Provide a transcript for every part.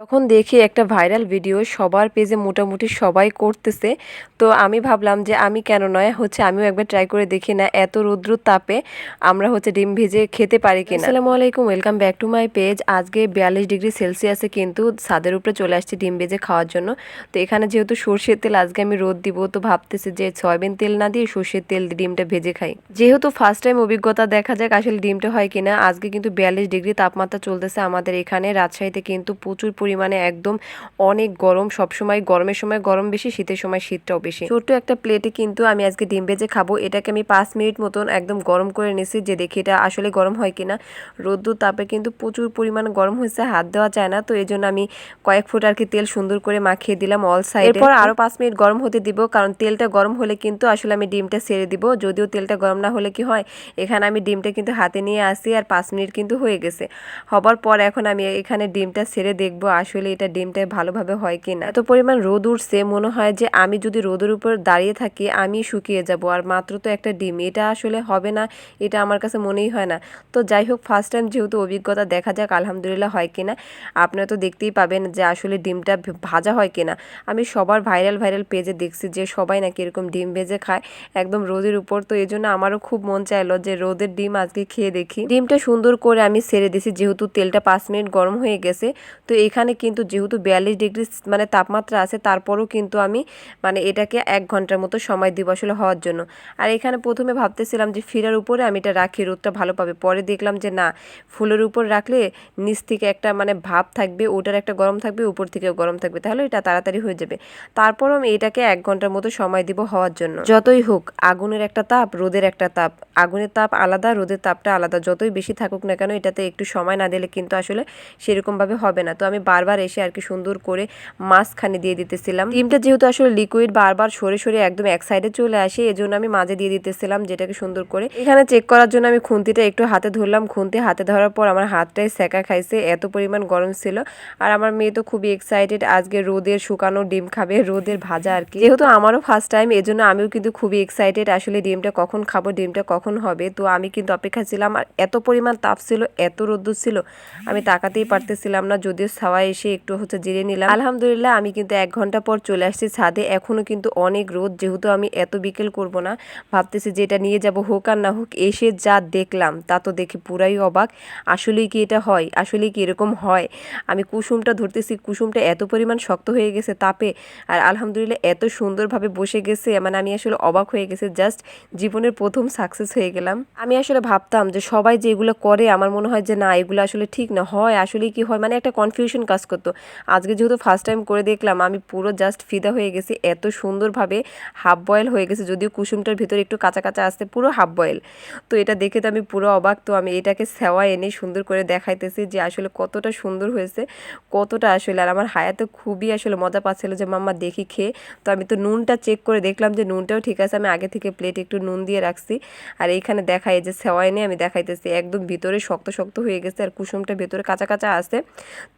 তখন দেখি একটা ভাইরাল ভিডিও সবার পেজে মোটামুটি সবাই করতেছে। তো আমি ভাবলাম যে আমি কেন নয়, আমিও একবার ট্রাই করে দেখি না এত রৌদ্র তাপে আমরা ডিম ভেজে খেতে পারি কিনা। আসসালামু আলাইকুম, welcome back to my page. আজকে 42 ডিগ্রি সেলসিয়াসে কিন্তু ছাদের উপরে চলে আসছি ডিম ভেজে খাওয়ার জন্য। তো এখানে যেহেতু সর্ষের তেল আজকে আমি রোদ দিব, তো ভাবতেছি যে সয়াবিন তেল না দিয়ে সর্ষের তেল দিয়ে ডিমটা ভেজে খাই। যেহেতু ফার্স্ট টাইম অভিজ্ঞতা, দেখা যাক আসলে ডিমটা হয় কিনা। আজকে কিন্তু 42 ডিগ্রি তাপমাত্রা চলতেছে আমাদের এখানে রাজশাহীতে, কিন্তু প্রচুর পরিমাণে একদম অনেক গরম। সবসময় গরমের সময় গরম বেশি, শীতের সময় শীতটাও বেশি। ছোট্ট একটা প্লেটে কিন্তু আমি আজকে ডিম ভেজে খাবো। এটাকে আমি 5 মিনিট মতন একদম গরম করে নিছি, যে দেখি এটা আসলে গরম হয় কিনা। রোদ্দুর তাপে কিন্তু প্রচুর পরিমাণ গরম হয়েছে, হাত দেওয়া যায় না। তো এই জন্য আমি কয়েক ফুট তেল সুন্দর করে মাখিয়ে দিলাম অল সাইডে। এরপর আরো 5 মিনিট গরম হতে দিব, কারণ তেলটা গরম হলে কিন্তু আসলে আমি ডিমটা ছেড়ে দিব। যদিও তেলটা গরম না হলে কি হয়, এখানে আমি ডিমটা কিন্তু হাতে নিয়ে আসি আর 5 মিনিট কিন্তু হয়ে গেছে। হবার পর এখন আমি এখানে ডিমটা ছেড়ে দেখবো আসলে এটা ডিমটা ভালোভাবে হয় কিনা। এত পরিমাণ রোদ উঠছে, মনে হয় যে আমি যদি রোদের উপর দাঁড়িয়ে থাকি আমি শুকিয়ে যাব। আর মাত্র তো একটা ডিম, এটা আসলে হবে না, এটা আমার কাছে মনেই হয় না। তো যাই হোক, ফার্স্ট টাইম যেহেতু অভিজ্ঞতা, দেখা যাক আলহামদুলিল্লাহ হয় কিনা। আপনারা তো দেখতেই পাবেন যে আসলে ডিমটা ভাজা হয় কিনা। আমি সবার ভাইরাল পেজে দেখছি যে সবাই নাকি এরকম ডিম ভেজে খায় একদম রোদের উপর। তো এই জন্য আমারও খুব মন চাইলো যে রোদের ডিম আজকে খেয়ে দেখি। ডিমটা সুন্দর করে আমি ছেড়ে দিছি, যেহেতু তেলটা 5 মিনিট গরম হয়ে গেছে। তো এখানে কিন্তু যেহেতু 42 ডিগ্রি তাপমাত্রা আছে, তারপরও কিন্তু আমি এটাকে 1 ঘন্টার মতো সময় দিব আসলে হওয়ার জন্য। আর এখানে প্রথমে ভাবতেছিলাম যে ফিরার উপরে আমি এটা রাখি, রোদটা ভালো পাবে। পরে দেখলাম যে না, ফুলের উপর রাখলে নিচ থেকে একটা ভাপ থাকবে, ওটার একটা গরম থাকবে, উপর থেকেও গরম থাকবে, তাহলে এটা তাড়াতাড়ি হয়ে যাবে। তারপরও আমি এটাকে 1 ঘন্টার মতো সময় দিব হওয়ার জন্য। যতই হোক, আগুনের একটা তাপ, রোদের একটা তাপ। আগুনের তাপ আলাদা, রোদের তাপটা আলাদা। যতই বেশি থাকুক না কেন, এটাতে একটু সময় না দিলে কিন্তু আসলে সেরকমভাবে হবে না। তো আমি বারবার এসে সুন্দর করে মাঝখানে দিয়ে দিতেছিলাম। ডিমটা যেহেতু আসলে লিকুইড, বারবার সরে সরে একদম এক সাইডে চলে আসে, এজন্য আমি মাঝে দিয়ে দিতেছিলাম, যেটাকে সুন্দর করে এখানে চেক করার জন্য আমি খুন্তিটা একটু হাতে ধরলাম। খুন্তি হাতে ধরার পর আমার হাতটাই সেকা খাইছে, এত পরিমাণ গরম ছিল। আর আমার মেয়ে তো খুবই এক্সাইটেড, আজকে রোদের শুকানো ডিম খাবে, রোদের ভাজা আর কি। যেহেতু আমারও ফার্স্ট টাইম, এজন্য আমিও কিন্তু খুবই এক্সাইটেড আসলে ডিমটা কখন খাবো, ডিমটা কখন হবে। তো আমি কিন্তু অপেক্ষা ছিলাম। আর এত পরিমাণ তাপ ছিল, এত রোদ্দুর ছিল, আমি তাকাতেই পারতেছিলাম না। যদিও ছাওয়ায় এসে একটু জিরে নিলাম। আলহামদুলিল্লাহ আমি কিন্তু 1 ঘন্টা পর চলে আসছি ছাদে। এখনো কিন্তু অনেক রোদ, যেহেতু আমি এত বিকেল করব না, ভাবতেছি যে এটা নিয়ে যাব, হোক আর না হোক। এসে যা দেখলাম তা তো দেখে পুরাই অবাক। আসলেই কি এটা হয়, আসলেই কি এরকম হয়। আমি কুসুমটা ধরতেছি, কুসুমটা এত পরিমাণ শক্ত হয়ে গেছে তাপে, আর আলহামদুলিল্লাহ এত সুন্দরভাবে বসে গেছে। আমি আসলে অবাক হয়ে গেছে, জাস্ট জীবনের প্রথম সাকসেস হয়ে গেলাম। আমি আসলে ভাবতাম যে সবাই যে এগুলো করে, আমার মনে হয় যে না, এগুলো আসলে ঠিক না। হয় আসলে কি হয়, একটা কনফিউশন কাজ করতো। আজকে যেহেতু ফার্স্ট টাইম করে দেখলাম, আমি পুরো জাস্ট ফিদা হয়ে গেছি। এত সুন্দরভাবে হাফ বয়েল হয়ে গেছে, যদিও কুসুমটার ভিতরে একটু কাঁচা কাঁচা আসতে, পুরো হাফ বয়েল। তো এটা দেখে তো আমি পুরো অবাক। তো আমি এটাকে সেওয়া এনে সুন্দর করে দেখাইতেছি যে আসলে কতটা সুন্দর হয়েছে, কতটা আসলে। আর আমার হায়াতে খুবই আসলে মজা পাচ্ছিল যে মাম্মা দেখি খেয়ে। তো আমি তো নুনটা চেক করে দেখলাম যে নুনটাও ঠিক আছে। আমি আগে থেকে প্লেটে একটু নুন দিয়ে রাখছি। আর এইখানে দেখাই যে সেওয়া এনে আমি দেখাইতেছি, একদম ভিতরে শক্ত শক্ত হয়ে গেছে, আর কুসুমটা ভেতরে কাঁচা কাঁচা আছে।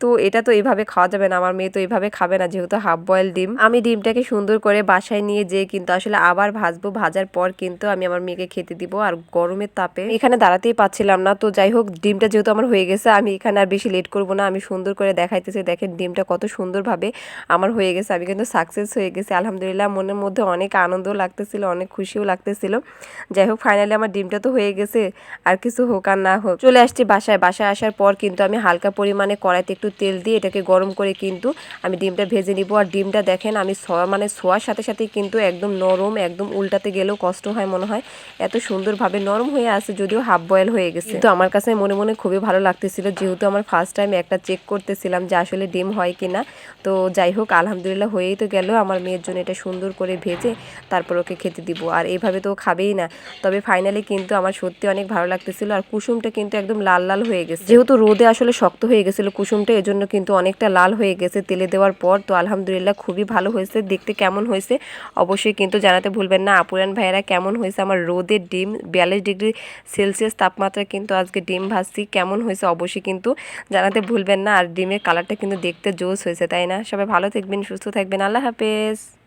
তো এটা তো এইভাবে খাওয়া যাবে না, আমার মেয়ে তো এইভাবে খাবে না, যেহেতু হাফ বয়েল ডিম। আমি ডিমটাকে সুন্দর করে বাসায় নিয়ে যেয়ে কিন্তু আসলে আবার ভাজবো। ভাজার পর কিন্তু আমি আমার মেয়েকে খেতে দিব। আর গরমের তাপে এখানে দাঁড়াতেই পাচ্ছিলাম না। তো যাই হোক, ডিমটা যেহেতু আমার হয়ে গেছে, আমি এখানে আর বেশি লেট করব না। আমি সুন্দর করে দেখাইতেছি, দেখেন ডিমটা কত সুন্দরভাবে আমার হয়ে গেছে। আমি কিন্তু সাকসেস হয়ে গেছি আলহামদুলিল্লাহ। মনের মধ্যে অনেক আনন্দ লাগতেছিল, অনেক খুশিও লাগতেছিল। যাই হোক, ফাইনালি আমার ডিমটা তো হয়ে গেছে। আর কিছু হোক আর না হোক, চলে আসছি বাসায়। বাসায় আসার পর কিন্তু আমি হালকা পরিমাণে কড়াইতে একটু তেল দিয়ে এটাকে গরম করে কিন্তু আমি ডিমটা ভেজে নিব। আর ডিমটা দেখেন, আমি ছোঁয়ার সাথে সাথেই কিন্তু একদম নরম, একদম উল্টাতে গেলেও কষ্ট হয় মনে হয়, এত সুন্দরভাবে নরম হয়ে আছে, যদিও হাফ বয়েল হয়ে গেছে। কিন্তু আমার কাছে মনে মনে খুবই ভালো লাগতেছিল, যেহেতু আমার ফার্স্ট টাইম একটা চেক করতেছিলাম যে আসলে ডিম হয় কিনা। তো যাই হোক, আলহামদুলিল্লাহ হয়েই তো গেল। আমার মেয়ের জন্য এটা সুন্দর করে ভেজে তারপর ওকে খেতে দিব। আর এইভাবে তো খাবেই না। তবে ফাইনালি কিন্তু আমার সত্যি অনেক ভালো লাগতেছিল। আর কুসুমটা কিন্তু একদম লাল লাল হয়ে গেছে, যেহেতু রোদে আসলে শক্ত হয়ে গেছিল কুসুমটা, এজন্য কিন্তু অনেকটা লাল হয়ে গেছে তেলে দেওয়ার পর। তো আলহামদুলিল্লাহ খুবই ভালো হয়েছে। দেখতে কেমন হয়েছে অবশ্যই কিন্তু জানাতে ভুলবেন না। আপুরান ভাইয়েরা কেমন হয়েছে আমার রোদের ডিম, 42 ডিগ্রি সেলসিয়াস তাপমাত্রা কিন্তু আজকে ডিম ভাজছি, কেমন হয়েছে অবশ্যই কিন্তু জানাতে ভুলবেন না। আর ডিমের কালারটা কিন্তু দেখতে জোস হয়েছে, তাই না? সবাই ভালো থাকবেন, সুস্থ থাকবেন, আল্লাহ হাফেজ।